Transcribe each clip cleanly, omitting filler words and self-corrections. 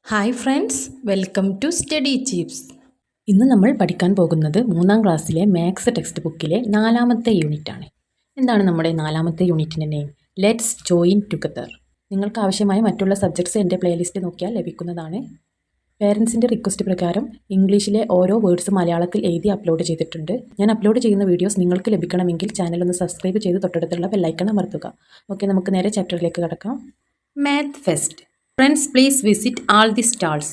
Hi friends, welcome to Study Chips. ഇന്ന് നമ്മൾ പഠിക്കാൻ പോകുന്നത് 3ാം ക്ലാസ്സിലെ മാത്സ് ടെക്സ്റ്റ് ബുക്കിലെ 4ാമത്തെ യൂണിറ്റാണ്. എന്താണ് നമ്മുടെ 4ാമത്തെ യൂണിറ്റിൻ്റെ നെയിം? Let's join together. നിങ്ങൾക്ക് ആവശ്യമായ മറ്റുള്ള സബ്ജക്ട്സ് എൻ്റെ പ്ലേലിസ്റ്റ് നോക്കിയാൽ ലഭിക്കുന്നതാണ്. പേരൻസിൻ്റെ റിക്വസ്റ്റ് പ്രകാരം ഇംഗ്ലീഷിലെ ഓരോ വേർഡ്സ് മലയാളത്തിൽ എഴുതി അപ്ലോഡ് ചെയ്തിട്ടുണ്ട്. ഞാൻ അപ്ലോഡ് ചെയ്യുന്ന വീഡിയോസ് നിങ്ങൾക്ക് ലഭിക്കണമെങ്കിൽ ചാനൽ ഒന്ന് സബ്സ്ക്രൈബ് ചെയ്ത് തൊട്ടടുത്തുള്ള ബെല്ലൈക്കൺ അമർത്തുക. ഓക്കെ, നമുക്ക് നേരെ ചാപ്റ്ററിലേക്ക് കടക്കാം. Math fest. Friends please visit all the stalls.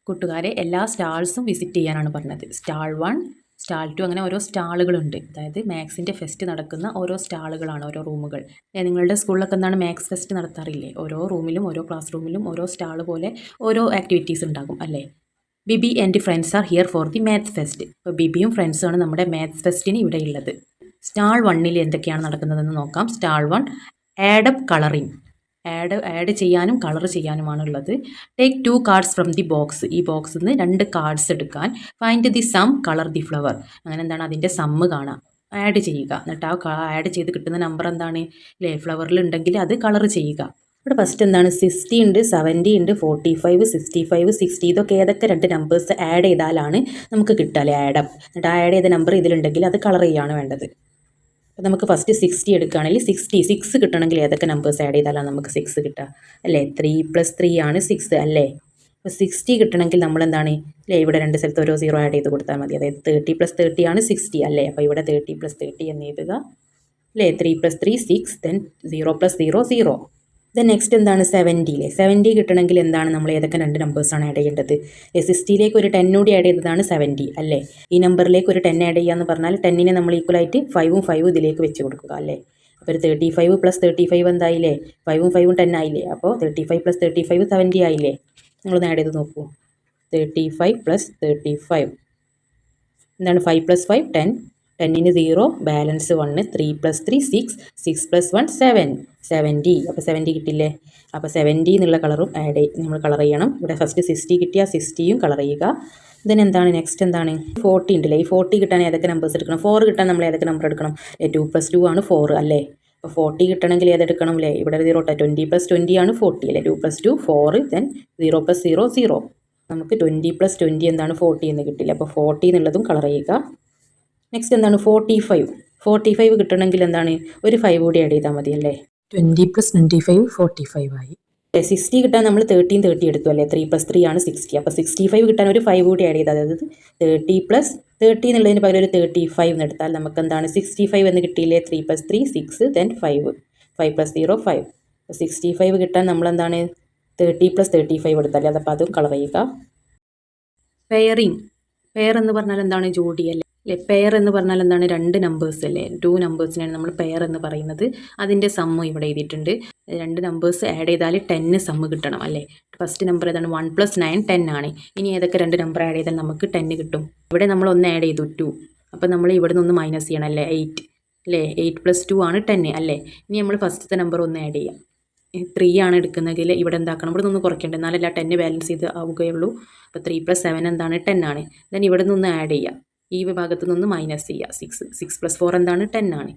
കൂട്ടുകാരെ, എല്ലാ സ്റ്റാൾസും വിസിറ്റ് ചെയ്യാനാണ് പറഞ്ഞത്. സ്റ്റാൾ 1, സ്റ്റാൾ 2 അങ്ങനെ ഓരോ സ്റ്റാളുകളുണ്ട്. അതായത് മാത്സിൻ്റെ ഫെസ്റ്റ് നടക്കുന്ന ഓരോ സ്റ്റാളുകളാണ്, ഓരോ റൂമുകൾ. നിങ്ങളുടെ സ്കൂളിലൊക്കെ എന്താണ് മാത്സ് ഫെസ്റ്റ് നടത്താറില്ലേ? ഓരോ റൂമിലും ഓരോ ക്ലാസ് റൂമിലും ഓരോ സ്റ്റാൾ പോലെ ഓരോ ആക്ടിവിറ്റീസ് ഉണ്ടാകും അല്ലേ? BB and friends are here for the maths fest. ഇപ്പോൾ ബിബിയും ഫ്രണ്ട്സുമാണ് നമ്മുടെ മാത്സ് ഫെസ്റ്റിന് ഇവിടെ ഉള്ളത്. സ്റ്റാൾ 1 എന്തൊക്കെയാണ് നടക്കുന്നതെന്ന് നോക്കാം. Stall 1 add up colouring. ആഡ് ചെയ്യാനും കളർ ചെയ്യാനുമാണുള്ളത്. Take 2 cards from the box. ഈ ബോക്സിൽ നിന്ന് 2 കാർഡ്സ് എടുക്കാൻ. Find the sum, colour the flower. അങ്ങനെ എന്താണ് അതിൻ്റെ സമ്മ് കാണാം, ആഡ് ചെയ്യുക. എന്നിട്ട് ആ ആഡ് ചെയ്ത് കിട്ടുന്ന നമ്പർ എന്താണ് അല്ലേ, ഫ്ലവറിൽ ഉണ്ടെങ്കിൽ അത് കളർ ചെയ്യുക. ഇവിടെ ഫസ്റ്റ് എന്താണ് 60 ഉണ്ട്, 70 ഉണ്ട്, 45, 65, 60. ഇതൊക്കെ ഏതൊക്കെ 2 നമ്പേഴ്സ് ആഡ് ചെയ്താലാണ് നമുക്ക് കിട്ടുക അല്ലേ, ആഡപ്പ്. എന്നിട്ട് ആ ആഡ് ചെയ്ത നമ്പർ ഇതിലുണ്ടെങ്കിൽ അത് കളർ ചെയ്യുകയാണ് വേണ്ടത്. അപ്പോൾ നമുക്ക് ഫസ്റ്റ് 60 എടുക്കുകയാണെങ്കിൽ 6 കിട്ടണമെങ്കിൽ ഏതൊക്കെ നമ്പേഴ്സ് ആഡ് ചെയ്താലാണ് നമുക്ക് 6 കിട്ടുക അല്ലേ? 3 + 3 ആണ് 6 അല്ലേ? അപ്പോൾ 60 കിട്ടണമെങ്കിൽ നമ്മൾ എന്താണ് അല്ലേ, ഇവിടെ 2 സ്ഥലത്ത് ഓരോ 0 ആഡ് ചെയ്ത് കൊടുത്താൽ മതി. അതായത് 30 + 30 ആണ് 60 അല്ലേ? അപ്പോൾ ഇവിടെ 30 + 30 എന്ന് എഴുതുക അല്ലേ? 3 + 3 6, ദെൻ 0 + 0 0. ദെൻ നെക്സ്റ്റ് എന്താണ് 70 70 കിട്ടണമെങ്കിൽ എന്താണ് നമ്മൾ ഏതൊക്കെ 2 നമ്പേഴ്സാണ് ആഡ് ചെയ്യേണ്ടത്? 60ലേക്ക് ഒരു 10 കൂടി ആഡ് ചെയ്തതാണ് 70 അല്ലേ? ഈ നമ്പറിലേക്ക് ഒരു 10 ആഡ് ചെയ്യാന്ന് പറഞ്ഞാൽ 10നെ നമ്മൾ ഈക്വലായിട്ട് 5ഉം 5ഉം ഇതിലേക്ക് വെച്ച് കൊടുക്കുക അല്ലേ? അപ്പോൾ ഒരു 35 + 35 എന്തായില്ലേ? 5ഉം 5ഉം 10 ആയില്ലേ? അപ്പോൾ 35 + 35 70 ആയില്ലേ? നിങ്ങളൊന്ന് ആഡ് ചെയ്ത് നോക്കൂ. 35 + 35 എന്താണ്? 5 + 5 10, 10ന് 0, ബാലൻസ് 1, 3 + 3 6, 6 + 1 7, 70. അപ്പോൾ 70 കിട്ടില്ലേ? അപ്പോൾ 70 എന്നുള്ള കളറും നമ്മൾ കളർ ചെയ്യണം. ഇവിടെ ഫസ്റ്റ് 60 കിട്ടിയാൽ 60യും കളർ ചെയ്യുക. ദെൻ എന്താണ് നെക്സ്റ്റ് എന്താണ് 40 ഉണ്ടല്ലേ? ഈ 40 കിട്ടാൻ ഏതൊക്കെ നമ്പേഴ്സ് എടുക്കണം? 4 കിട്ടാൻ നമ്മൾ ഏതൊക്കെ നമ്പർ എടുക്കണം? 2 + 2 ആണ് 4 അല്ലേ? അപ്പോൾ 40 കിട്ടണമെങ്കിൽ ഏതെടുക്കണം അല്ലേ? ഇവിടെ 0 20 + 20 ആണ് 40 അല്ലേ? 2 + 2 4, ദെൻ 0 + 0 0. നമുക്ക് 20 + 20 എന്താണ് 40 എന്ന് കിട്ടില്ല. അപ്പോൾ 40 എന്നുള്ളതും കളർ ചെയ്യുക. നെക്സ്റ്റ് എന്താണ് 45 കിട്ടണമെങ്കിൽ എന്താണ് ഒരു 5 കൂടി ആഡ് ചെയ്താൽ മതി അല്ലേ? 20 + 25 45 ആയി. 60 കിട്ടാൻ നമ്മൾ 13 30 എടുത്തു അല്ലേ? 3 + 3 ആണ് 60. അപ്പോൾ 65 കിട്ടാൻ ഒരു 5 കൂടി ആഡ് ചെയ്താൽ, അതായത് 30 + 30 എന്നുള്ളതിന് പകരം ഒരു 35 എന്ന് എടുത്താൽ നമുക്ക് എന്താണ് 65 എന്ന് കിട്ടിയില്ലേ? 3 + 3 6, ദെൻ 5 + 0 5. 65 കിട്ടാൻ നമ്മൾ എന്താണ് 30 + 35 എടുത്താൽ അതപ്പോൾ അതും കളർ ചെയ്യുക. പെയറിങ്. പെയർ എന്ന് പറഞ്ഞാൽ എന്താണ്? ജോഡി അല്ലേ? പെയർ എന്ന് പറഞ്ഞാൽ എന്താണ്? 2 നമ്പേഴ്സ് അല്ലേ? 2 നമ്പേഴ്സിനാണ് നമ്മൾ പെയർ എന്ന് പറയുന്നത്. അതിൻ്റെ സമ്മ് ഇവിടെ എഴുതിയിട്ടുണ്ട്. 2 നമ്പേഴ്സ് ആഡ് ചെയ്താൽ 10 സമ്മ് കിട്ടണം അല്ലേ? ഫസ്റ്റ് നമ്പർ ഏതാണ്? 1 + 9 10 ആണ്. ഇനി ഏതൊക്കെ 2 നമ്പർ ആഡ് ചെയ്താൽ നമുക്ക് 10 കിട്ടും? ഇവിടെ നമ്മൾ 1 ആഡ് ചെയ്തു 2. അപ്പോൾ നമ്മൾ ഇവിടെ നിന്ന് മൈനസ് ചെയ്യണം അല്ലേ? 8 അല്ലേ? 8 + 2 ആണ് 10 അല്ലേ? ഇനി നമ്മൾ ഫസ്റ്റത്തെ നമ്പർ 1 ആഡ് ചെയ്യാം. 3 ആണ് എടുക്കുന്നതെങ്കിൽ ഇവിടെ എന്താക്കണം? ഇവിടെ നിന്ന് കുറയ്ക്കേണ്ടത്, എന്നാലല്ല 10 ബാലൻസ് ചെയ്ത് ആവുകയുള്ളൂ. അപ്പോൾ 3 + 7 എന്താണ്? 10 ആണ്. ദെൻ ഇവിടെ നിന്ന് ആഡ് ചെയ്യുക. ഈ വിഭാഗത്തിൽ നിന്ന് മൈനസ് ചെയ്യുക. 6 + 4 എന്താണ്? 10 ആണ്.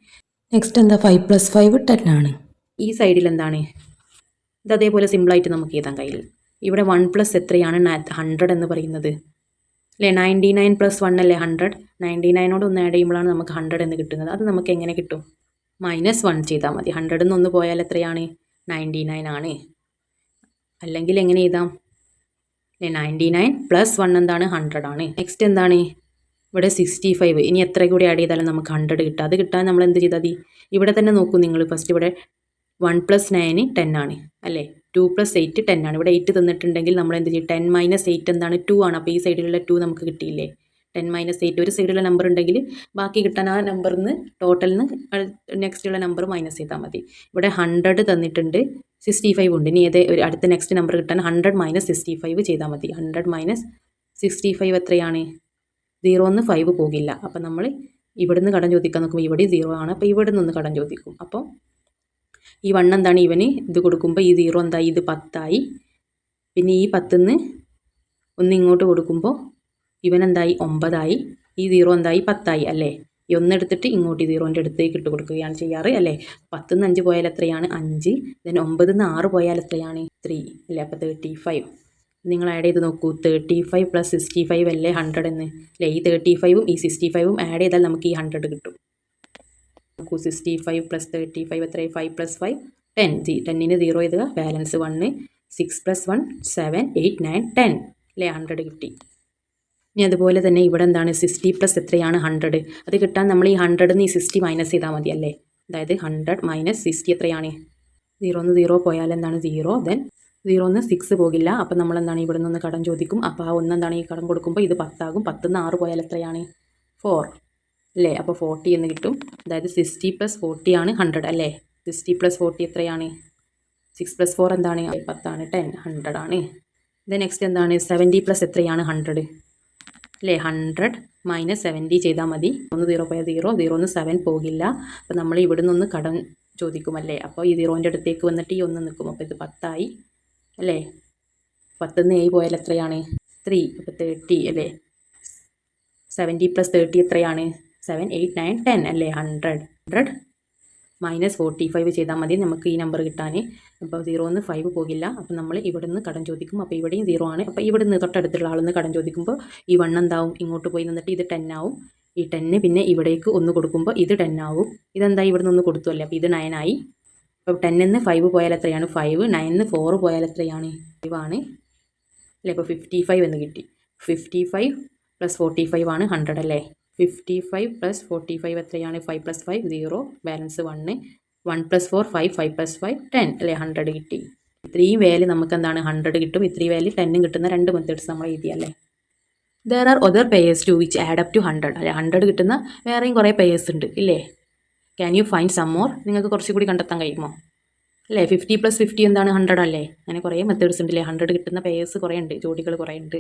നെക്സ്റ്റ് എന്താ? 5 + 5 10 ആണ്. ഈ സൈഡിൽ എന്താണ്? ഇത് അതേപോലെ സിമ്പിളായിട്ട് നമുക്ക് എഴുതാൻ കഴിയില്ല. ഇവിടെ 1 + എത്രയാണ്? 100 എന്ന് പറയുന്നത് അല്ലേ? 99 + 1 അല്ലേ 100? 99നോട് 1 ആഡ് ചെയ്യുമ്പോഴാണ് നമുക്ക് 100 എന്ന് കിട്ടുന്നത്. അത് നമുക്ക് എങ്ങനെ കിട്ടും? -1 ചെയ്താൽ മതി. 100 1 പോയാൽ എത്രയാണ്? 99 ആണ്. അല്ലെങ്കിൽ എങ്ങനെ എഴുതാം? 99 + 1 എന്താണ്? 100 ആണ്. നെക്സ്റ്റ് എന്താണ്? ഇവിടെ 65. ഇനി എത്ര കൂടി ആഡ് ചെയ്താലും നമുക്ക് 100 കിട്ടുക. അത് കിട്ടാൻ നമ്മൾ എന്ത് ചെയ്താൽ മതി? ഇവിടെ തന്നെ നോക്കൂ നിങ്ങൾ. ഫസ്റ്റ് ഇവിടെ 1 + 9 10 ആണ് അല്ലേ? 2 + 8 10 ആണ്. ഇവിടെ 8 തന്നിട്ടുണ്ടെങ്കിൽ നമ്മൾ എന്ത് ചെയ്യും? 10 - 8 എന്താണ്? 2 ആണ്. അപ്പോൾ ഈ സൈഡിലുള്ള 2 നമുക്ക് കിട്ടിയില്ലേ? 10 - 8 ഒരു സൈഡിലുള്ള നമ്പർ ഉണ്ടെങ്കിൽ ബാക്കി കിട്ടാൻ ആ നമ്പറിൽ നിന്ന് ടോട്ടലിൽ നിന്ന് നെക്സ്റ്റുള്ള നമ്പർ മൈനസ് ചെയ്താൽ മതി. ഇവിടെ 100 തന്നിട്ടുണ്ട്, 65 ഉണ്ട്. ഇനി ഒരു അടുത്ത നെക്സ്റ്റ് നമ്പർ കിട്ടാൻ 100 - 65 ചെയ്താൽ മതി. 100 - 65 എത്രയാണ്? 0ന്ന് 5 പോകില്ല. അപ്പം നമ്മൾ ഇവിടുന്ന് കടം ചോദിക്കാൻ നോക്കുമ്പോൾ ഇവിടെ 0 ആണ്. അപ്പോൾ ഇവിടെ നിന്ന് കടം ചോദിക്കും. അപ്പോൾ ഈ 1 എന്താണ്? ഇവന് ഇത് കൊടുക്കുമ്പോൾ ഈ 0 എന്തായി? ഇത് 10 ആയി. പിന്നെ ഈ 10ന്ന് 1 ഇങ്ങോട്ട് കൊടുക്കുമ്പോൾ ഇവൻ എന്തായി? 9 ആയി. ഈ 0 എന്തായി? 10 ആയി അല്ലേ? ഈ 1 എടുത്തിട്ട് ഇങ്ങോട്ട് ഈ 0ൻ്റെ അടുത്തേക്ക് ഇട്ട് കൊടുക്കുകയാണ് ചെയ്യാറ് അല്ലേ? 10ന്ന് 5 പോയാൽ എത്രയാണ്? 5. ദെൻ 9ന്ന് 6 പോയാൽ എത്രയാണ്? 3 അല്ലേ? അപ്പോൾ 35. നിങ്ങൾ ആഡ് ചെയ്ത് നോക്കൂ. 35 + 65 അല്ലേ 100 എന്ന് അല്ലേ. ഈ 35ഉം ഈ 65ഉം ആഡ് ചെയ്താൽ നമുക്ക് ഈ 100 കിട്ടും. നോക്കൂ 65 + 35 എത്രയായി? 5 + 5 10. 10ന് 0 എഴുതുക, ബാലൻസ് 1. 6 + 1 7 8 9 10 അല്ലേ 100 കിട്ടി. ഇനി അതുപോലെ തന്നെ ഇവിടെ എന്താണ് 60 + എത്രയാണ് 100. അത് കിട്ടാൻ നമ്മൾ ഈ 100ന്ന് ഈ 60 മൈനസ് ചെയ്താൽ മതി അല്ലേ. അതായത് 100 - 60 എത്രയാണ്? 0ന്ന് 0 പോയാൽ എന്താണ് 0. ദെൻ 0ന്ന് 6 പോകില്ല. അപ്പം നമ്മൾ എന്താണ് ഇവിടെ നിന്ന് കടം ചോദിക്കും. അപ്പോൾ ആ എന്താണ് ഈ കടം കൊടുക്കുമ്പോൾ ഇത് 10 ആകും. 10ന്ന് 6 പോയാൽ എത്രയാണ്? 4 അല്ലേ. അപ്പോൾ 40 എന്ന് കിട്ടും. അതായത് 60 + 40 ആണ് 100 അല്ലേ. 60 + 40 എത്രയാണ്? 6 + 4 എന്താണ്? 10 ആണ്. 10 100 ആണ്. ദെൻ നെക്സ്റ്റ് എന്താണ് 70 + എത്രയാണ് 100 അല്ലേ. 100 - 70 ചെയ്താൽ മതി. 0 പോയാൽ 0. 0ന്ന് 7 പോകില്ല. അപ്പോൾ നമ്മൾ ഇവിടെ നിന്ന് കടം ചോദിക്കുമല്ലേ. അപ്പോൾ ഈ 0ൻ്റെ അടുത്തേക്ക് വന്നിട്ട് ഈ 1 നിൽക്കും. അപ്പോൾ ഇത് 10 ആയി അല്ലേ. 10ന്ന് 7 പോയാൽ എത്രയാണ്? 3. അപ്പോൾ 30 അല്ലേ. 70 + 30 എത്രയാണ്? 7 8 9 10 അല്ലേ. 100 - 45 ചെയ്താൽ മതി നമുക്ക് ഈ നമ്പർ കിട്ടാൻ. അപ്പോൾ 0ന്ന് 5 പോകില്ല. അപ്പോൾ നമ്മൾ ഇവിടെ നിന്ന് കടം ചോദിക്കും. അപ്പോൾ ഇവിടെയും 0 ആണ്. അപ്പോൾ ഇവിടെ നിന്ന് തൊട്ടടുത്തുള്ള ആളിൽ നിന്ന് കടം ചോദിക്കുമ്പോൾ ഈ 1 എന്താവും? ഇങ്ങോട്ട് പോയി നിന്നിട്ട് ഇത് 10 ആവും. ഈ 10 പിന്നെ ഇവിടേക്ക് 1 കൊടുക്കുമ്പോൾ ഇത് 10 ആവും. ഇതെന്തായി? ഇവിടെ നിന്ന് കൊടുത്തു അല്ലേ. അപ്പോൾ ഇത് 9 ആയി. അപ്പോൾ 10ന്ന് 5 പോയാൽ എത്രയാണ്? 5. 9ന്ന് 4 പോയാൽ എത്രയാണ്? 5 ആണ് അല്ലേ. അപ്പോൾ 55 എന്ന് കിട്ടി. 55 + 45 ആണ് 100 അല്ലേ. 55 + 45 എത്രയാണ്? 5 + 5 0, ബാലൻസ് 1. 1 + 4 5, 5 + 5 10 അല്ലേ. 100 കിട്ടി. ഇത്രയും വാല്യൂ നമുക്ക് എന്താണ് 100 കിട്ടും. ഇത്രയും വാല്യൂ 10 കിട്ടുന്ന 2 മെത്തേഡ്സ് നമ്മൾ എഴുതിയല്ലേ. There are other pairs to which add up to 100 അല്ലേ. 100 കിട്ടുന്ന വേറെയും കുറേ പേയേഴ്സ് ഉണ്ട് ഇല്ലേ. Can you find some more? നിങ്ങൾക്ക് കുറച്ചുകൂടി കണ്ടെത്താൻ കഴിയുമോ അല്ലേ. 50 + 50 എന്താണ് 100 അല്ലേ. അങ്ങനെ കുറേ മെത്തേഡ്സ് ഉണ്ട് അല്ലേ. 100 കിട്ടുന്ന പേയേഴ്സ് കുറേ ഉണ്ട്, ജോഡികൾ കുറേ ഉണ്ട്.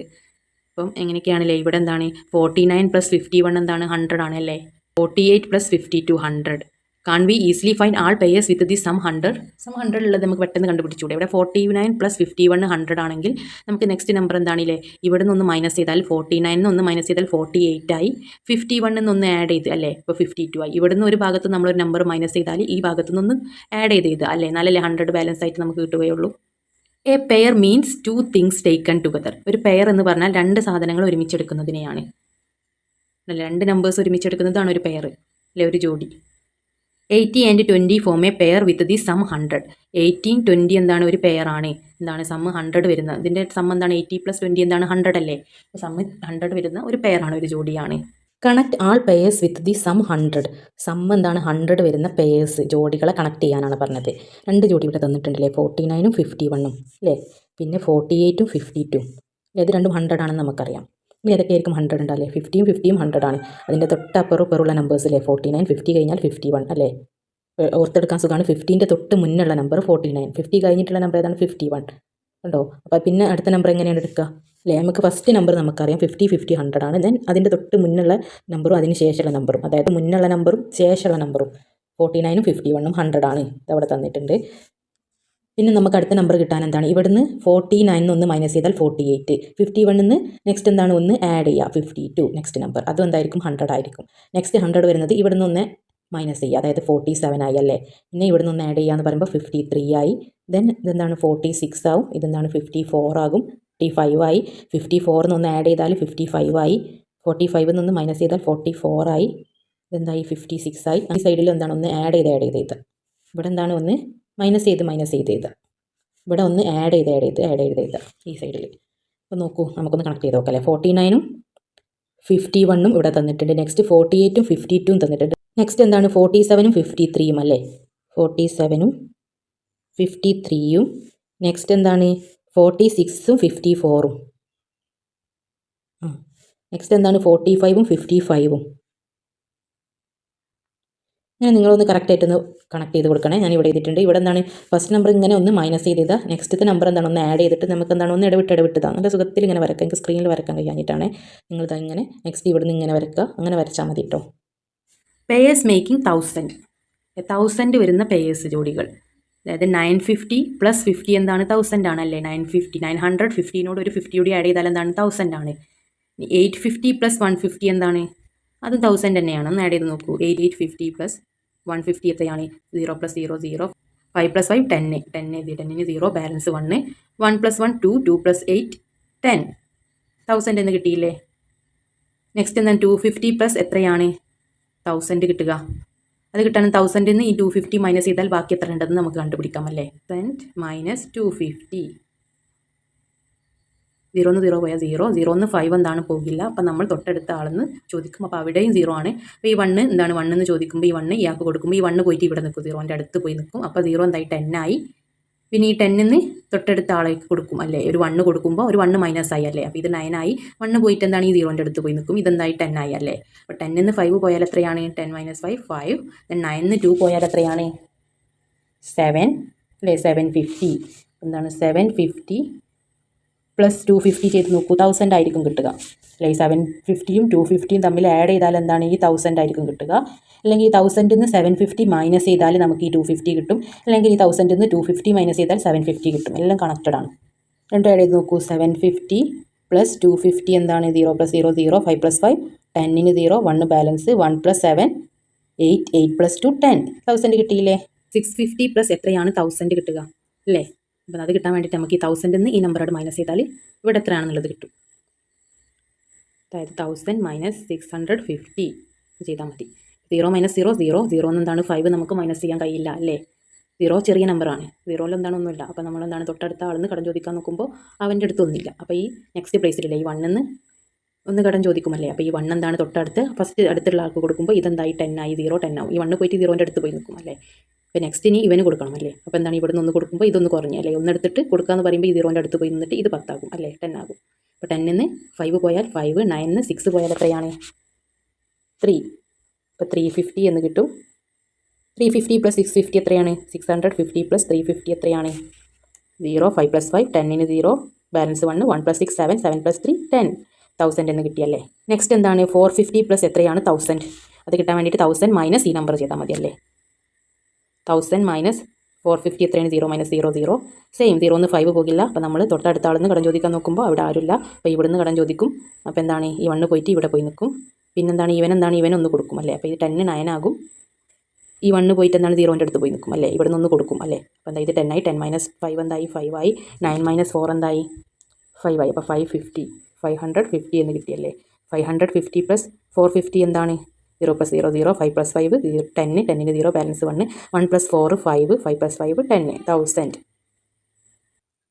അപ്പം എങ്ങനെയൊക്കെയാണല്ലേ. ഇവിടെ എന്താണ് 49 + 51 എന്താണ് 100 ആണ് അല്ലേ. 48 + 52 100. Can we easily find all pairs with the sum 100? Sum 100 ഉള്ളത് നമുക്ക് പെട്ടെന്ന് കണ്ടുപിടിച്ചൂടെ. ഇവിടെ 49 + 51 100 ആണെങ്കിൽ നമുക്ക് നെക്സ്റ്റ് നമ്പർ എന്താണില്ലേ. ഇവിടെ നിന്ന് മൈനസ് ചെയ്താൽ 49ന്ന് 1 മൈനസ് ചെയ്താൽ 48 ആയി. 51ന്ന് 1 ആഡ് ചെയ്ത് അല്ലേ. ഇപ്പോൾ 52 ആയി. ഇവിടെ നിന്ന് ഒരു ഭാഗത്ത് നമ്മളൊരു നമ്പർ മൈനസ് ചെയ്താൽ ഈ ഭാഗത്തു നിന്ന് ആഡ് ചെയ്ത് അല്ലേ. എന്നാലല്ലേ 100 ബാലൻസ് ആയിട്ട് നമുക്ക് കിട്ടുകയുള്ളൂ. A pair means 2 things taken together. ഒരു പെയർ എന്ന് പറഞ്ഞാൽ 2 സാധനങ്ങൾ ഒരുമിച്ചെടുക്കുന്നതിനെയാണ്. അല്ല, 2 നമ്പേഴ്സ് ഒരുമിച്ചെടുക്കുന്നതാണ് ഒരു പെയർ അല്ലേ, ഒരു ജോഡി. 80 and 20 form A pair with the sum 100. 18 20 എന്താണ് ഒരു പെയർ ആണ്. എന്താണ് സം 100 വരുന്നത്. ഇതിൻ്റെ സം എന്താണ് 80 + 20 എന്താണ് 100 അല്ലേ. സം 100 വരുന്ന ഒരു പെയറാണ്, ഒരു ജോഡിയാണ്. Connect all pairs with the sum 100. Sum എന്താണ് 100 വരുന്ന പെയേഴ്സ്, ജോഡികളെ കണക്ട് ചെയ്യാനാണ് പറഞ്ഞത്. 2 ജോഡി ഇവിടെ തന്നിട്ടുണ്ടല്ലേ. 49ഉം 51ഉം അല്ലേ. പിന്നെ 48ഉം 52ഉം. ഇത് രണ്ടും 100 ആണെന്ന് നമുക്കറിയാം. ഇനി ഏതൊക്കെയായിരിക്കും 100 ഉണ്ടല്ലേ. 50യും 50യും 100 ആണ്. അതിൻ്റെ തൊട്ടപ്പുറമുള്ള നമ്പേഴ്സ് അല്ലേ. 49 50 കഴിഞ്ഞാൽ 51 അല്ലേ. ഓർത്തെടുക്കാൻ സുഖമാണ്. 50ൻ്റെ തൊട്ട് മുന്നുള്ള നമ്പർ 49, 50 കഴിഞ്ഞിട്ടുള്ള നമ്പർ ഏതാണ്? 51 ഉണ്ടോ. അപ്പോൾ പിന്നെ അടുത്ത നമ്പർ എങ്ങനെയാണ് എടുക്കുക അല്ലേ. നമുക്ക് ഫസ്റ്റ് നമ്പർ നമുക്കറിയാം 50 50 100 ആണ്. ദെൻ അതിൻ്റെ തൊട്ട് മുന്നുള്ള നമ്പറും അതിന് ശേഷമുള്ള നമ്പറും, അതായത് മുന്നുള്ള നമ്പറും ശേഷമുള്ള നമ്പറും 49ഉം 51ഉം 100 ആണ്. ഇതവിടെ തന്നിട്ടുണ്ട്. പിന്നെ നമുക്ക് അടുത്ത നമ്പർ കിട്ടാൻ എന്താണ്, ഇവിടുന്ന് 49ന്ന് 1 മൈനസ് ചെയ്താൽ 48, 51ന്ന് നെക്സ്റ്റ് എന്താണ് 1 ആഡ് ചെയ്യുക 52, നെക്സ്റ്റ് നമ്പർ അതും എന്തായിരിക്കും 100 ആയിരിക്കും. നെക്സ്റ്റ് 100 വരുന്നത് ഇവിടുന്ന് 1 മൈനസ് ചെയ്യുക, അതായത് 47 ആയി അല്ലേ. പിന്നെ ഇവിടുന്ന് 1 ആഡ് ചെയ്യുക എന്ന് പറയുമ്പോൾ 53 ആയി. ദെൻ ഇതെന്താണ് 46 ആവും. ഇതെന്താണ് 54 ആകും. 55 ആയി. 54ന്ന് 1 ആഡ് ചെയ്താൽ 55 ആയി. 45ന്ന് 1 മൈനസ് ചെയ്താൽ 44 ആയി. ഇതെന്തായി 56 ആയി. ഈ സൈഡിൽ എന്താണ് 1 ആഡ് ചെയ്ത് ഇവിടെ എന്താണ് 1 മൈനസ് ചെയ്ത് ഇവിടെ 1 ആഡ് ചെയ്ത് ഈ സൈഡിൽ. അപ്പോൾ നോക്കൂ, നമുക്കൊന്ന് കണക്ട് ചെയ്ത് നോക്കാം അല്ലേ. 49ഉം 51ഉം ഇവിടെ തന്നിട്ടുണ്ട്. നെക്സ്റ്റ് 48ഉം 52ഉം തന്നിട്ടുണ്ട്. നെക്സ്റ്റ് എന്താണ് 47ഉം 53ഉം അല്ലേ. 47ഉം 53ഉം. നെക്സ്റ്റ് എന്താണ് 46ഉം 54ഉം. നെക്സ്റ്റ് എന്താണ് 45ഉം 55ഉം. ഇങ്ങനെ നിങ്ങളൊന്ന് കറക്റ്റായിട്ടൊന്ന് കണക്ട് ചെയ്ത് കൊടുക്കണേ. ഞാൻ ഇവിടെ ചെയ്തിട്ടുണ്ട്. ഇവിടെ എന്താണ് ഫസ്റ്റ് നമ്പർ ഇങ്ങനെ 1 മൈനസ് ചെയ്താൽ നെക്സ്റ്റത്തെ നമ്പർ എന്താണ് 1 ആഡ് ചെയ്തിട്ട് നമുക്ക് എന്താണ് 1 ഇടവിട്ടതാണ്. നല്ല സുഖത്തിൽ ഇങ്ങനെ വരക്കാം. എനിക്ക് സ്ക്രീനിൽ വരക്കാൻ കഴിയാഞ്ഞിട്ടാണ്. നിങ്ങളിത് ഇങ്ങനെ നെക്സ്റ്റ് ഇവിടുന്ന് ഇങ്ങനെ വരക്കുക. അങ്ങനെ വരച്ചാൽ മതി കേട്ടോ. പേയേഴ്സ് മേക്കിംഗ് 1000 വരുന്ന പേയേഴ്സ് ജോഡികൾ. അതായത് 950 + 50 എന്താണ് 1000 ആണല്ലേ. 950 900 50നോട് ഒരു 50 കൂടി ആഡ് ചെയ്താൽ എന്താണ് 1000 ആണ്. 850 + 150 എന്താണ്, അതും 1000 തന്നെയാണ്. ഒന്ന് ആഡ് ചെയ്ത് നോക്കൂ. 850 + 150 എത്രയാണ്? 0 + 0 0. 5 + 5 10 10 10ന് 0, ബാലൻസ് 1. 1 + 1 2, 2 + 8 10 1000 എന്ന് കിട്ടിയില്ലേ. നെക്സ്റ്റ് എന്താണ് 250 പ്ലസ് എത്രയാണ് 1000 കിട്ടുക. അത് കിട്ടാൻ 1000 നിന്ന് ഈ 250 മൈനസ് ചെയ്താൽ ബാക്കി എത്ര ഉണ്ടെന്ന് നമുക്ക് കണ്ടുപിടിക്കാം അല്ലേ. 1000 മൈനസ് 250. 0 എന്ന് 0 പോയാൽ 0, 0 എന്ന് 5 എന്താണ് പോകില്ല. അപ്പം നമ്മൾ തൊട്ടടുത്ത ആളെന്ന് ചോദിക്കും. അപ്പോൾ അവിടെയും 0 ആണ്. അപ്പോൾ ഈ 1 എന്താണ് 1 എന്ന് ചോദിക്കുമ്പോൾ ഈ 1 ഇയാൾക്ക് കൊടുക്കുമ്പോൾ ഈ 1 പോയിട്ട് ഇവിടെ നിൽക്കും, 0ൻ്റെ അടുത്ത് പോയി നിൽക്കും. അപ്പോൾ 0 എന്തായി 10 ആയി. പിന്നെ ഈ 10 നിന്ന് തൊട്ടടുത്ത ആളേക്ക് കൊടുക്കും അല്ലേ. ഒരു 1 കൊടുക്കുമ്പോൾ ഒരു 1 മൈനസ് ആയി അല്ലേ. അപ്പോൾ ഇത് 9 ആയി. 1 പോയിട്ട് എന്താണ് ഈ 0ൻ്റെ അടുത്ത് പോയി നിൽക്കും. ഇതെന്തായി 10 ആയി അല്ലേ. അപ്പോൾ 10 നിന്ന് 5 പോയാൽ എത്രയാണ് 10 മൈനസ് 5 5. ദെൻ 9 നിന്ന് 2 പോയാൽ എത്രയാണ് 7 അല്ലേ. 750 എന്താണ് 750 പ്ലസ് 250 ചെയ്ത് നോക്കൂ. 1000 ആയിരിക്കും കിട്ടുക അല്ലേ. 750യും 250യും തമ്മിൽ ആഡ് ചെയ്താൽ എന്താണ് ഈ 1000 ആയിരിക്കും കിട്ടുക. അല്ലെങ്കിൽ ഈ 1000 നിന്ന് 750 മൈനസ് ചെയ്താൽ നമുക്ക് ഈ 250 കിട്ടും. അല്ലെങ്കിൽ ഈ 1000 നിന്ന് 250 മൈനസ് ചെയ്താൽ 750 കിട്ടും. എല്ലാം കണക്റ്റഡ് ആണ്. രണ്ടും ആഡ് ചെയ്ത് നോക്കൂ. 750 പ്ലസ് 250 എന്താണ് 0 plus 0 0, 5 plus 5 10ന് 0, 1 balance 1 plus 7 8, 8 plus 2 10. 1000 കിട്ടിയില്ലേ. 650 പ്ലസ് എത്രയാണ് 1000 കിട്ടുക അല്ലേ. അപ്പോൾ അത് കിട്ടാൻ വേണ്ടിയിട്ട് നമുക്ക് ഈ 1000 നിന്ന് ഈ നമ്പറോട് മൈനസ് ചെയ്താൽ ഇവിടെ എത്രയാണെന്നുള്ളത് കിട്ടും. അതായത് 1000 മൈനസ് 650 ചെയ്താൽ മതി. 0 മൈനസ് 0 0, 0 എന്താണ് 5 നമുക്ക് മൈനസ് ചെയ്യാൻ കഴിയില്ല അല്ലേ. 0 ചെറിയ നമ്പറാണ്. 0യിൽ എന്താണ് ഒന്നുമില്ല. അപ്പോൾ നമ്മളെന്താണ് തൊട്ടടുത്ത ആളിന്ന് കടം ചോദിക്കാൻ നോക്കുമ്പോൾ അവൻ്റെ അടുത്ത് ഒന്നുമില്ല. അപ്പോൾ ഈ നെക്സ്റ്റ് പ്ലേസിലില്ലേ ഈ 1 ഒന്ന് കടം ചോദിക്കുമല്ലേ. അപ്പോൾ ഈ 1 എന്താണ് തൊട്ടടുത്ത് ഫസ്റ്റ് അടുത്തുള്ള ആൾക്ക് കൊടുക്കുമ്പോൾ ഇതെന്തായി 10 ആയി. 0 10 ആവും. ഈ 1 പോയിട്ട് 0ൻ്റെ അടുത്ത് പോയി നിൽക്കും അല്ലേ. അപ്പോൾ നെക്സ്റ്റ് ഇനി ഇവന് കൊടുക്കണം അല്ലേ. അപ്പോൾ എന്താണ് ഇവിടെ നിന്ന് കൊടുക്കുമ്പോൾ ഇതൊന്ന് കുറഞ്ഞു അല്ലേ. ഒന്നെടുത്തിട്ട് കൊടുക്കാമെന്ന് പറയുമ്പോൾ ഈ 0ൻ്റെ അടുത്ത് പോയി നിന്നിട്ട് ഇത് 10 ആകും അല്ലേ. 10 ആകും. അപ്പോൾ 10 നിന്ന് 5 പോയാൽ 5, 9 നിന്ന് 6 പോയാൽ എത്രയാണ് 3. അപ്പോൾ 350 എന്ന് കിട്ടും. 350 പ്ലസ് 650 എത്രയാണ് 650 പ്ലസ് 350 എത്രയാണ് 0, 5 പ്ലസ് 5 10ന് 0, ബാലൻസ് 1, 1 പ്ലസ് 6 7, 7 പ്ലസ് 3 10. 1000 എന്ന് കിട്ടിയല്ലേ. നെക്സ്റ്റ് എന്താണ് 450 പ്ലസ് എത്രയാണ് 1000. അത് കിട്ടാൻ വേണ്ടിയിട്ട് 1000 മൈനസ് ഈ നമ്പർ ചെയ്താൽ മതി അല്ലേ. 1000 മൈനസ് 450 എത്രയാണ് 0 മൈനസ് 0 0. സെയിം 0 നിന്ന് 5 പോകില്ല. അപ്പോൾ നമ്മൾ തൊട്ടടുത്ത ആളിന്ന് കടം ചോദിക്കാൻ നോക്കുമ്പോൾ അവിടെ ആരുമില്ല. അപ്പോൾ ഇവിടുന്ന് കടം ചോദിക്കും. അപ്പോൾ എന്താണ് ഈ 1 പോയിട്ട് ഇവിടെ പോയി നിൽക്കും. പിന്നെന്താണ് ഇവനൊന്ന് കൊടുക്കും അല്ലേ. അപ്പോൾ ഇത് 10 9 ആകും. ഈ 1 പോയിട്ട് എന്താണ് 0ൻ്റെ അടുത്ത് പോയി നിൽക്കും അല്ലേ. ഇവിടെ നിന്ന് കൊടുക്കും അല്ലേ. അപ്പോൾ എന്താ ഇത് 10 ആയി. 10 മൈനസ് 5 എന്തായി 5 ആയി. 9 മൈനസ് 4 എന്തായി 5 ആയി. അപ്പോൾ 550 എന്ന് കിട്ടിയല്ലേ. 550 പ്ലസ് 450 എന്താണ് 0 plus 0 0, 5 plus 5 10, 10ന് 0, balance 1, 1 plus 4 5, 5 plus 5 10, 1000.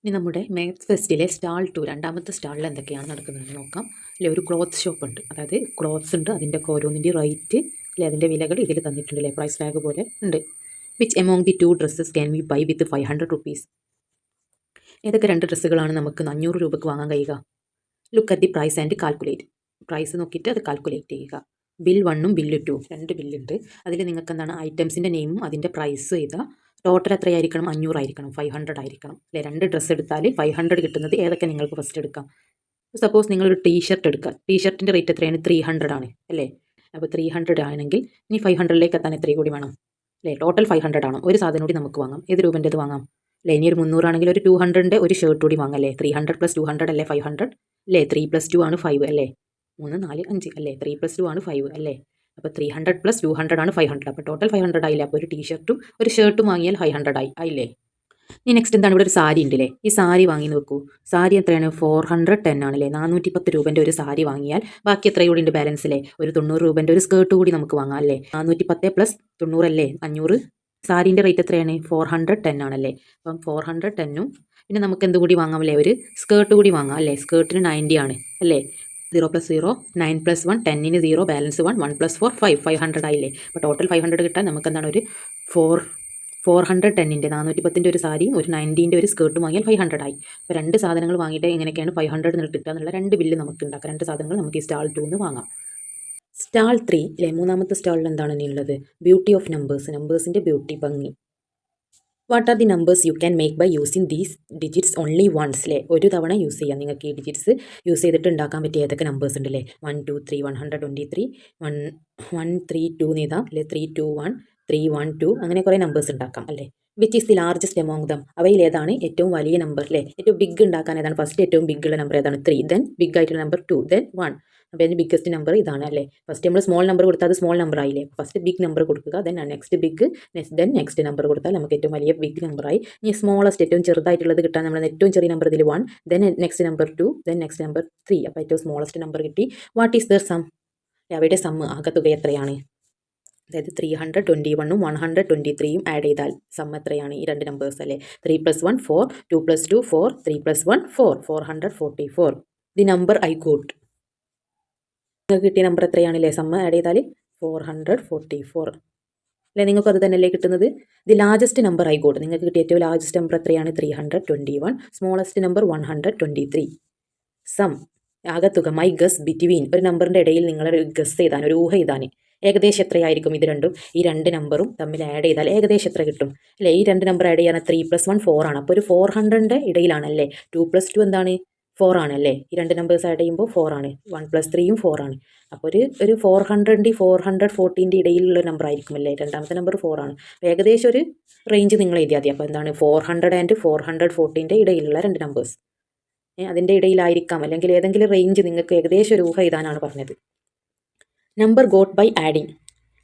ഇനി നമ്മുടെ മാത്സ് ഫെസ്റ്റിലെ സ്റ്റാൾ 2 രണ്ടാമത്തെ സ്റ്റാളിൽ എന്തൊക്കെയാണ് നടക്കുന്നതെന്ന് നോക്കാം. അല്ലെ ഒരു ക്ലോത്ത് ഷോപ്പ് ഉണ്ട്. അതായത് ക്ലോത്ത്സ് ഉണ്ട്. അതിൻ്റെ ഓരോന്നിൻ്റെ റേറ്റ് അല്ലെ അതിൻ്റെ വിലകൾ ഇതിൽ തന്നിട്ടുണ്ട് അല്ലേ. പ്രൈസ് ടാഗ് പോലെ ഉണ്ട്. Which among the 2 dresses can we buy with 500 rupees. ഏതൊക്കെ 2 ഡ്രസ്സുകളാണ് നമുക്ക് 500 രൂപയ്ക്ക് വാങ്ങാൻ കഴിയുക. Look at the price and calculate. Price നോക്കിയിട്ട് അത് കാൽക്കുലേറ്റ് ചെയ്യുക. ബിൽ 1ഉം ബില്ല് 2 2 ബില്ലുണ്ട്. അതിൽ നിങ്ങൾക്ക് എന്താണ് ഐറ്റംസിൻ്റെ നെയിമും അതിൻ്റെ പ്രൈസ് ചെയ്താൽ ടോട്ടൽ എത്രയായിരിക്കണം 500 ആയിരിക്കണം. 500 ആയിരിക്കണം അല്ലേ. 2 ഡ്രസ്സ് എടുത്താൽ 500 കിട്ടുന്നത് ഏതൊക്കെ നിങ്ങൾക്ക് ഫസ്റ്റ് എടുക്കാം. സപ്പോസ് നിങ്ങളൊരു ടീഷർട്ട് എടുക്കുക. ടീഷർട്ടിൻ്റെ റേറ്റ് എത്രയാണ് 300 ആണ് അല്ലേ. അപ്പോൾ 300 ആണെങ്കിൽ ഇനി 500ലേക്ക് എത്താൻ എത്ര കൂടി വേണം അല്ലേ. ടോട്ടൽ 500 ആണ്. ഒരു സാധനം കൂടി നമുക്ക് വാങ്ങാം. ഏത് രൂപൻ്റെത് വാങ്ങാം അല്ലേ. ഇനി ഒരു 300 ആണെങ്കിൽ ഒരു 200ൻ്റെ ഒരു ഷർട്ട് കൂടി വാങ്ങാം അല്ലേ. 300 പ്ലസ് 200 അല്ലേ 500 അല്ലേ. 3 പ്ലസ് 2 ആണ് 5 അല്ലേ. 3 4 5 അല്ലേ. 3 പ്ലസ് 2 ആണ് 5 അല്ലേ. അപ്പോൾ 300 പ്ലസ് 200 ആണ് 500. അപ്പോൾ ടോട്ടൽ 500 ആയില്ലേ. അപ്പോൾ ഒരു ടീഷർട്ടും ഒരു ഷർട്ടും വാങ്ങിയാൽ 500 ആയില്ലേ. ഇനി നെക്സ്റ്റ് എന്താണ് ഇവിടെ ഒരു സാരി ഉണ്ടല്ലേ. ഈ സാരി വാങ്ങി നോക്കൂ. സാരി എത്രയാണ് 410 ആണല്ലേ. 410 രൂപൻ്റെ ഒരു സാരി വാങ്ങിയാൽ ബാക്കി എത്ര കൂടി ഉണ്ട് ബാലൻസ് അല്ലേ. ഒരു 90 രൂപൻ്റെ ഒരു സ്കേർട്ട് കൂടി നമുക്ക് വാങ്ങാം അല്ലേ. 410 പ്ലസ് 90 അല്ലേ 500. സാരീൻ്റെ റേറ്റ് എത്രയാണ് 410 ആണല്ലേ. അപ്പം 410ഉം പിന്നെ നമുക്ക് എന്ത് കൂടി വാങ്ങാം അല്ലേ. ഒരു സ്കേർട്ട് കൂടി വാങ്ങാം അല്ലേ. സ്കേർട്ടിന് 90 ആണ് അല്ലേ. 0 പ്ലസ് 0 9 പ്ലസ് 1 10ന് 0, ബാലൻസ് 1, 1 പ്ലസ് 4 5 500 ആയില്ലേ. അപ്പോൾ ടോട്ടൽ 500 കിട്ടാൻ നമുക്ക് എന്താണ് ഒരു 410ൻ്റെ 410ൻ്റെ ഒരു സാരിയും ഒരു 90ൻ്റെ ഒരു സ്കേർട്ടും വാങ്ങിയാൽ 500 ആയി. അപ്പോൾ 2 സാധനങ്ങൾ വാങ്ങിയിട്ട് എങ്ങനെയൊക്കെയാണ് 500 കിട്ടുക എന്നുള്ള 2 ബില്ല് നമുക്ക് ഉണ്ടാക്കാം. 2 സാധനങ്ങൾ നമുക്ക് ഈ സ്റ്റാൾ 2 വാങ്ങാം. സ്റ്റാൾ 3 അല്ലേ. മൂന്നാമത്തെ സ്റ്റാളിൽ എന്താണ് ഇനി ഉള്ളത്. Beauty of numbers. നമ്പേഴ്സിൻ്റെ ബ്യൂട്ടി ഭംഗി. What are the numbers you can make by using these digits only once അല്ലേ. ഒരു തവണ യൂസ് ചെയ്യാം നിങ്ങൾക്ക് ഈ ഡിജിറ്റ്സ് യൂസ് ചെയ്തിട്ട് ഉണ്ടാക്കാൻ പറ്റിയ ഏതൊക്കെ നമ്പേഴ്സ് ഉണ്ട് അല്ലേ. 1 2 3 123 1 1 3 2 എഴുതാം അല്ലേ. 3 2 1 3 1 2 അങ്ങനെ കുറേ നമ്പേഴ്സ് ഉണ്ടാക്കാം അല്ലേ. Which is the largest among dum. അവയിൽ ഏതാണ് ഏറ്റവും വലിയ നമ്പർ അല്ലേ? ഏറ്റവും ബിഗ് ഉണ്ടാക്കാൻ ഏതാണ്? ഫസ്റ്റ് ഏറ്റവും ബിഗ് ഉള്ള നമ്പർ ഏതാണ്? 3. ദെൻ ബിഗ് ആയിട്ടുള്ള നമ്പർ 2. ദെൻ 1. അപ്പോൾ അതിന് ബിഗ്ഗസ്റ്റ് നമ്പർ ഇതാണ് അല്ലേ? ഫസ്റ്റ് നമ്മൾ സ്മോൾ നമ്പർ കൊടുത്താൽ അത് സ്മോൾ നമ്പർ ആയില്ലേ? ഫസ്റ്റ് ബിഗ് നമ്പർ കൊടുക്കുക, then next big, then next number കൊടുത്താൽ നമുക്ക് ഏറ്റവും വലിയ ബിഗ് നമ്പറായി. ഇനി സ്മോളസ്റ്റ് ഏറ്റവും ചെറുതായിട്ടുള്ളത് കിട്ടാൻ നമ്മൾ ഏറ്റവും ചെറിയ നമ്പർ ഇതിൽ 1, then next number 2, then next number 3. അപ്പോൾ ഏറ്റവും സ്മോളസ്റ്റ് നമ്പർ കിട്ടി. What is their sum? അവയുടെ സമ്മ് ആകത്തുക എത്രയാണ്? അതായത് 321ഉം 123ഉം ആഡ് ചെയ്താൽ സം എത്രയാണ്? ഈ രണ്ട് നമ്പേഴ്സ് അല്ലേ? 3 + 1 4, 2 + 2 4, 3 + 1 4, 444. The number I got. നിങ്ങൾക്ക് കിട്ടിയ നമ്പർ എത്രയാണല്ലേ? സമ്മ് ആഡ് ചെയ്താൽ 444 അല്ലേ? നിങ്ങൾക്ക് അത് തന്നെയല്ലേ കിട്ടുന്നത്? The largest number I got. നിങ്ങൾക്ക് കിട്ടിയ ഏറ്റവും ലാർജസ്റ്റ് നമ്പർ എത്രയാണ്? 321. Smallest number 123. സം ആകത്തുക. My guess between. ഒരു നമ്പറിൻ്റെ ഇടയിൽ നിങ്ങളൊരു ഗസ് ചെയ്താൽ, ഒരു ഊഹ ചെയ്താൽ ഏകദേശം എത്രയായിരിക്കും ഇത് രണ്ടും? ഈ രണ്ട് നമ്പറും തമ്മിൽ ആഡ് ചെയ്താൽ ഏകദേശം എത്ര കിട്ടും അല്ലേ? ഈ രണ്ട് നമ്പർ ആഡ് ചെയ്യാൻ 3 + 1 4 ആണ്. അപ്പോൾ ഒരു 400ൻ്റെ ഇടയിലാണല്ലേ? 2 + 2 എന്താണ്? 4 ആണല്ലേ? ഈ രണ്ട് നമ്പേഴ്സ് ആഡ് ചെയ്യുമ്പോൾ 4 ആണ്. 1 + 3യും 4 ആണ്. അപ്പോൾ ഒരു 400ൻ്റെ 414ൻ്റെ ഇടയിലുള്ള നമ്പർ ആയിരിക്കും അല്ലേ? രണ്ടാമത്തെ നമ്പർ 4 ആണ്. ഏകദേശം ഒരു റേഞ്ച് നിങ്ങൾ എഴുതിയാൽ മതി. അപ്പോൾ എന്താണ്? 400 ആൻഡ് 414ൻ്റെ ഇടയിലുള്ള രണ്ട് നമ്പേഴ്സ്, അതിൻ്റെ ഇടയിലായിരിക്കാം, അല്ലെങ്കിൽ ഏതെങ്കിലും റേഞ്ച് നിങ്ങൾക്ക് ഏകദേശം ഒരു ഊഹ എഴുതാനാണ് പറഞ്ഞത്. Number got by adding.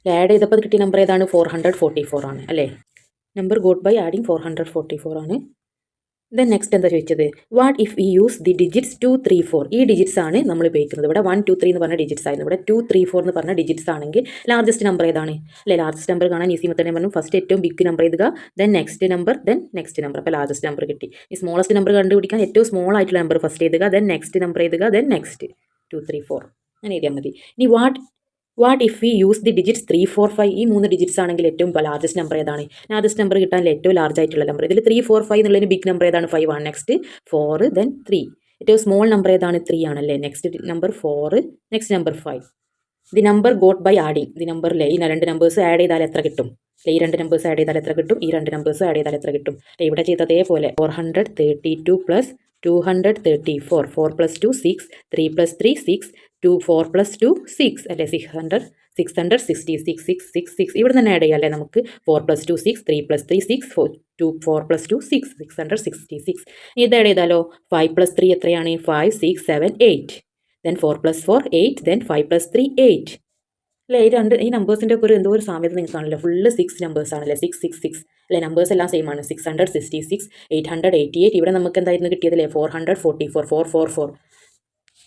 Add ചെയ്തപ്പോൾ കിട്ടിയ നമ്പർ ഏതാണ്? 444 ആണ് അല്ലേ? നമ്പർ ഗോട്ട് ബൈ ആഡിങ് 444 ആണ്. ദെൻ നെക്സ്റ്റ് എന്താ ചോദിച്ചത്? What if we use the digits 2 3 4. ഈ ഡിജിറ്റ്സ് ആണ് നമ്മൾ ഉപയോഗിക്കുന്നത്. ഇവിടെ 1 2 3 എന്ന് പറഞ്ഞ ഡിജിറ്റ്സ് ആയിരുന്നു. ഇവിടെ 2 3 4 എന്ന് പറഞ്ഞ ഡിജിറ്റ്സ് ആണെങ്കിൽ ലാർജസ്റ്റ് നമ്പർ ഏതാണ് അല്ലേ? ലാർജസ്റ്റ് നമ്പർ കാണാൻ ഈസി മെത്തേഡ് പറഞ്ഞു. ഫസ്റ്റ് ഏറ്റവും ബിഗ് നമ്പർ എഴുതുക, then next number, then next number. അപ്പോൾ ലാർജസ്റ്റ് നമ്പർ കിട്ടി. ഈ സ്മോളസ്റ്റ് നമ്പർ കണ്ടുപിടിക്കാൻ ഏറ്റവും സ്മോൾ ആയിട്ടുള്ള നമ്പർ ഫസ്റ്റ് എഴുതുക, ദെൻ നെക്സ്റ്റ് നമ്പർ എഴുതുക, ദെൻ നെക്സ്റ്റ് 2 3 4 അങ്ങനെ എഴുതിയാൽ മതി. ഇനി what if we use the digits 3 4 5. ഈ 3 ഡിജിറ്റ്സ് ആണെങ്കിൽ ഏറ്റവും ലാർജസ്റ്റ് നമ്പർ ഏതാണ്? ലാർജസ്റ്റ് നമ്പർ കിട്ടാൻ ഏറ്റവും ലാർജ് ആയിട്ടുള്ള നമ്പർ ഇതിൽ 3 4 5 എന്നുള്ളതിന് ബിഗ് നമ്പർ ഏതാണ്? 5 ആണ്. Next 4, then 3. ഏറ്റവും സ്മോൾ നമ്പർ ഏതാണ്? 3 ആണല്ലേ? Next number 4, next number 5. The number got by adding. The നമ്പറിലെ ഈ രണ്ട് നമ്പേഴ്സ് ആഡ് ചെയ്താൽ എത്ര കിട്ടും? ഈ രണ്ട് നമ്പേഴ്സ് ആഡ് ചെയ്താൽ എത്ര കിട്ടും? ഈ രണ്ട് നമ്പേഴ്സ് ആഡ് ചെയ്താൽ എത്ര കിട്ടും? ഇവിടെ ചെയ്തതേപോലെ 432 + 234. 4 + 2 6, 3 + 3 6, 4 + 2 6 അല്ലേ? 666 666. ഇവിടെ തന്നെ ആഡ് ചെയ്യാം അല്ലേ നമുക്ക്? 4 + 2 6, 3 + 3 6, 4 + 2 6, 666. ഇത് ആഡ് ചെയ്താലോ? 5 + 3 എത്രയാണ്? 5 6 7 8. ദെൻ 4 + 4 8, ദെൻ 5 + 3 8 അല്ലേ? ഈ നമ്പേഴ്സിൻ്റെ ഒക്കെ എന്തോ ഒരു സാമ്യത നിങ്ങൾക്ക് ആണല്ലോ. ഫുള്ള് 6 നമ്പേഴ്സ് ആണല്ലേ? 666 അല്ലേ? നമ്പേഴ്സ് എല്ലാം സെയിം ആണ്. 666, 888. ഇവിടെ നമുക്ക് എന്തായിരുന്നു കിട്ടിയതല്ലേ? 444, 444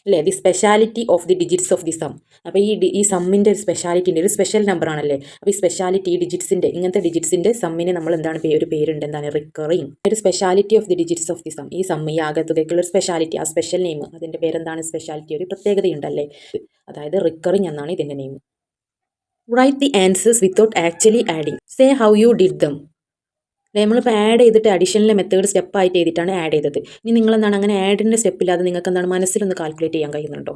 അല്ലേ? The speciality of the digits of the sum. അപ്പോൾ ഈ സമ്മിൻ്റെ ഒരു സ്പെഷ്യാലിറ്റിൻ്റെ ഒരു സ്പെഷ്യൽ നമ്പർ ആണല്ലേ? അപ്പോൾ ഈ സ്പെഷ്യാലിറ്റി, ഈ ഡിജിറ്റ്സിൻ്റെ, ഇങ്ങനത്തെ ഡിജിറ്റ്സിൻ്റെ സമ്മിന് നമ്മൾ എന്താണ് ഒരു പേരുണ്ട്, എന്താണ്? റിക്കറിങ്. ഒരു speciality of the digits of the sum. ഈ സം, ഈ ആകത്തുകയ്ക്കുള്ള ഒരു സ്പെഷ്യാലിറ്റി, ആ സ്പെഷ്യൽ നെയിം, അതിൻ്റെ പേരെന്താണ്? സ്പെഷ്യാലിറ്റി, ഒരു പ്രത്യേകതയുണ്ടല്ലേ? അതായത് റിക്കറിങ് എന്നാണ് ഇതിൻ്റെ name. Write the answers without actually adding. Say how you did them. നമ്മളിപ്പോൾ ആഡ് ചെയ്തിട്ട് അഡീഷണൽ മെത്തേഡ് സ്റ്റെപ്പായിട്ട് ചെയ്തിട്ടാണ് ആഡ് ചെയ്തത്. ഇനി നിങ്ങളെന്താണ് അങ്ങനെ ആഡിൻ്റെ സ്റ്റെപ്പില്ലാതെ നിങ്ങൾക്ക് എന്താണ് മനസ്സിലൊന്ന് കാൽക്കുലേറ്റ് ചെയ്യാൻ കഴിയുന്നുണ്ടോ?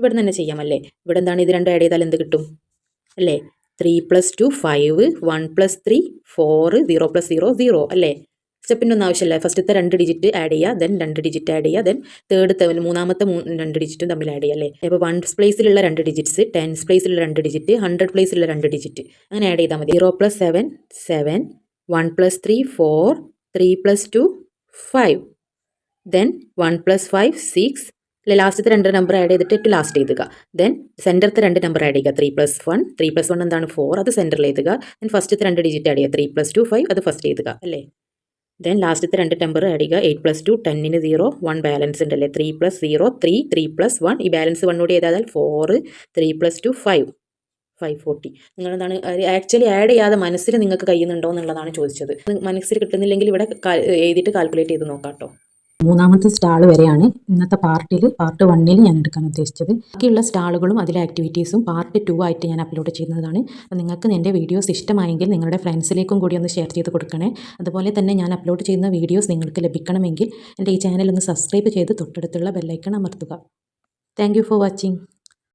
ഇവിടെ തന്നെ ചെയ്യാമല്ലേ? ഇവിടെ എന്താണ് ഇത് രണ്ടും ആഡ് ചെയ്താൽ എന്ത് കിട്ടും അല്ലേ? 3 + 2 5, 1 + 3 4, 0 + 0 0 അല്ലേ? സ്റ്റെപ്പിൻ്റെ ഒന്നും ആവശ്യമില്ല. ഫസ്റ്റത്തെ 2 ഡിജിറ്റ് ആഡ് ചെയ്യുക, ദെൻ 2 ഡിജിറ്റ് ആഡ് ചെയ്യുക, ദെൻ മൂന്നാമത്തെ 2 ഡിജിറ്റും തമ്മിൽ ആഡ് ചെയ്യുക അല്ലേ? അപ്പോൾ 1 പ്ലേസിലുള്ള 2 ഡിജിറ്റ്സ്, 10 പ്ലേസിലുള്ള 2 ഡിജിറ്റ്, 100 പ്ലേസിലുള്ള 2 ഡിജിറ്റ് അങ്ങനെ ആഡ് ചെയ്താൽ മതി. 0 + 7 7, 1 + 3 4, 3 + 2 5, ദെൻ 1 + 5 6 അല്ലെ? ലാസ്റ്റത്തെ 2 നമ്പർ ആഡ് ചെയ്തിട്ട് ഏറ്റവും ലാസ്റ്റ് എഴുതുക. ദെൻ സെൻറ്ററത്തെ 2 നമ്പർ ആഡ് ചെയ്യുക. 3 + 1, 3 + 1 എന്താണ്? 4, അത് സെൻറ്ററിൽ എഴുതുക. ദെൻ ഫസ്റ്റത്തെ 2 ഡിജിറ്റ് ആഡ് ചെയ്യുക. 3 + 2 5, അത് ഫസ്റ്റ് എഴുതുക അല്ലേ? ദെൻ ലാസ്റ്റത്തെ 2 നമ്പർ ആഡ് ചെയ്യുക. 8 + 2 10ന് 0, 1 ബാലൻസ് ഉണ്ടല്ലേ? 3 + 0 3, 3 + 1 ഈ ബാലൻസ് 1 കൂടി എഴുതാൽ 4, 3 + 2 5, 540. നിങ്ങളെന്താണ് ആക്ച്വലി ആഡ് ചെയ്യാതെ മനസ്സിൽ നിങ്ങൾക്ക് കഴിയുന്നുണ്ടോ എന്നുള്ളതാണ് ചോദിച്ചത്. മനസ്സിൽ കിട്ടുന്നില്ലെങ്കിൽ ഇവിടെ എഴുതിയിട്ട് കാൽക്കുലേറ്റ് ചെയ്ത് നോക്കാം കേട്ടോ. മൂന്നാമത്തെ സ്റ്റാൾ വരെയാണ് ഇന്നത്തെ പാർട്ട് 1 ഞാൻ എടുക്കാൻ ഉദ്ദേശിച്ചത്. ബാക്കിയുള്ള സ്റ്റാളുകളും അതിലെ ആക്ടിവിറ്റീസും പാർട്ട് 2 ആയിട്ട് ഞാൻ അപ്ലോഡ് ചെയ്യുന്നതാണ്. അപ്പോൾ നിങ്ങൾക്ക് എൻ്റെ വീഡിയോസ് ഇഷ്ടമായെങ്കിൽ നിങ്ങളുടെ ഫ്രണ്ട്സിലേക്കും കൂടി ഒന്ന് ഷെയർ ചെയ്ത് കൊടുക്കണേ. അതുപോലെ തന്നെ ഞാൻ അപ്ലോഡ് ചെയ്യുന്ന വീഡിയോസ് നിങ്ങൾക്ക് ലഭിക്കണമെങ്കിൽ എൻ്റെ ഈ ചാനൽ ഒന്ന് സബ്സ്ക്രൈബ് ചെയ്ത് തൊട്ടടുത്തുള്ള ബെല്ലൈക്കൺ അമർത്തുക. Thank you for watching.